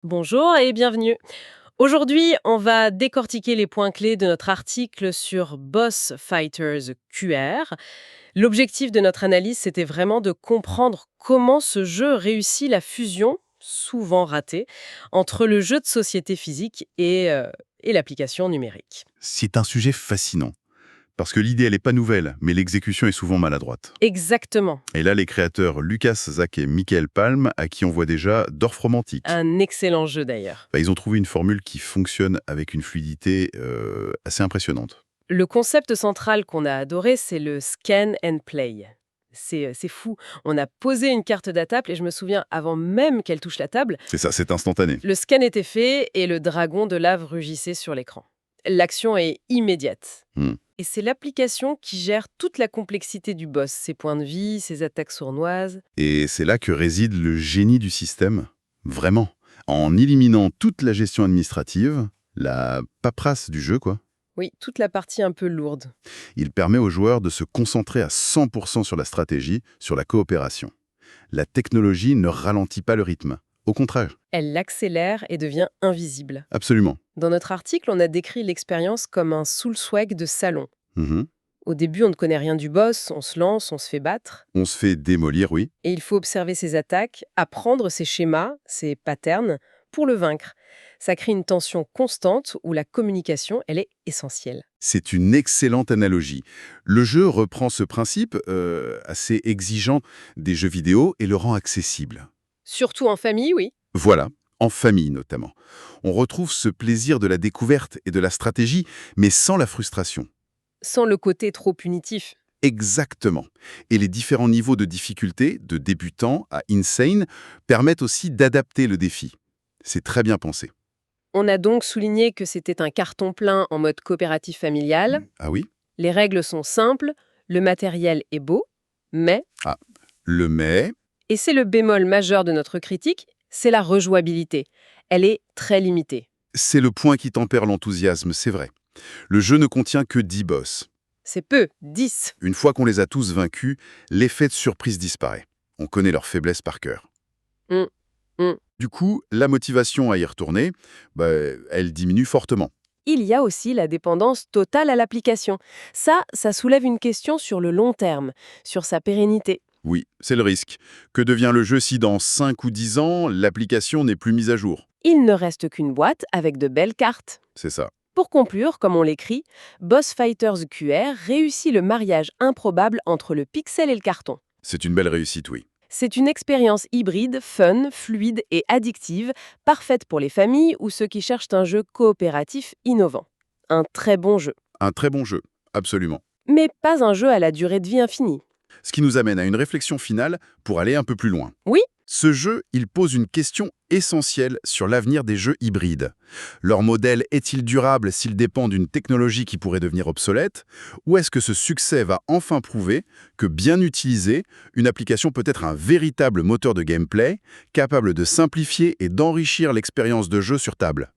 Bonjour et bienvenue. Aujourd'hui, on va décortiquer les points clés de notre article sur Boss Fighters QR. L'objectif de notre analyse, c'était vraiment de comprendre comment ce jeu réussit la fusion, souvent ratée, entre le jeu de société physique et l'application numérique. C'est un sujet fascinant, parce que l'idée, elle n'est pas nouvelle, mais l'exécution est souvent maladroite. Exactement. Et là, les créateurs Lucas Zack et Michael Palm, à qui on voit déjà Dorf Romantique, Un excellent jeu d'ailleurs. ils ont trouvé une formule qui fonctionne avec une fluidité assez impressionnante. Le concept central qu'on a adoré, c'est le scan and play. C'est fou. On a posé une carte d'attaque et je me souviens, avant même qu'elle touche la table, C'est ça, c'est instantané. le scan était fait et le dragon de lave rugissait sur l'écran. L'action est immédiate. Hmm. Et c'est l'application qui gère toute la complexité du boss, ses points de vie, ses attaques sournoises. Et c'est là que réside le génie du système, vraiment. En éliminant toute la gestion administrative, la paperasse du jeu, quoi, Oui, toute la partie un peu lourde. il permet aux joueurs de se concentrer à 100% sur la stratégie, sur la coopération. La technologie ne ralentit pas le rythme. Au contraire, Elle l'accélère et devient invisible. absolument. Dans notre article, on a décrit l'expérience comme un soul swag de salon. Mhm. Au début, on ne connaît rien du boss, on se lance, on se fait battre. On se fait démolir, oui. Et il faut observer ses attaques, apprendre ses schémas, ses patterns, pour le vaincre. Ça crée une tension constante où la communication, elle est essentielle. C'est une excellente analogie. Le jeu reprend ce principe assez exigeant des jeux vidéo et le rend accessible. Surtout en famille, oui. Voilà, en famille notamment. On retrouve ce plaisir de la découverte et de la stratégie, mais sans la frustration. Sans le côté trop punitif. Exactement. Et les différents niveaux de difficulté, de débutant à insane, permettent aussi d'adapter le défi. C'est très bien pensé. On a donc souligné que c'était un carton plein en mode coopératif familial. Ah oui? Les règles sont simples, le matériel est beau, mais, Ah, le mais, et c'est le bémol majeur de notre critique, c'est la rejouabilité. Elle est très limitée. c'est le point qui tempère l'enthousiasme, c'est vrai. Le jeu ne contient que 10 boss. C'est peu, 10. Une fois qu'on les a tous vaincus, l'effet de surprise disparaît. On connaît leurs faiblesses par cœur. Hum, hum. Du coup, la motivation à y retourner, elle diminue fortement. Il y a aussi la dépendance totale à l'application. Ça soulève une question sur le long terme, sur sa pérennité. Oui, c'est le risque. Que devient le jeu si dans 5 ou 10 ans, l'application n'est plus mise à jour? Il ne reste qu'une boîte avec de belles cartes. C'est ça. Pour conclure, comme on l'écrit, Boss Fighters QR réussit le mariage improbable entre le pixel et le carton. C'est une belle réussite, oui. C'est une expérience hybride, fun, fluide et addictive, parfaite pour les familles ou ceux qui cherchent un jeu coopératif innovant. Un très bon jeu. Un très bon jeu, absolument. Mais pas un jeu à la durée de vie infinie. Ce qui nous amène à une réflexion finale pour aller un peu plus loin. Oui, Ce jeu, il pose une question essentielle sur l'avenir des jeux hybrides. Leur modèle est-il durable s'il dépend d'une technologie qui pourrait devenir obsolète? Ou est-ce que ce succès va enfin prouver que, bien utilisé, une application peut être un véritable moteur de gameplay, capable de simplifier et d'enrichir l'expérience de jeu sur table?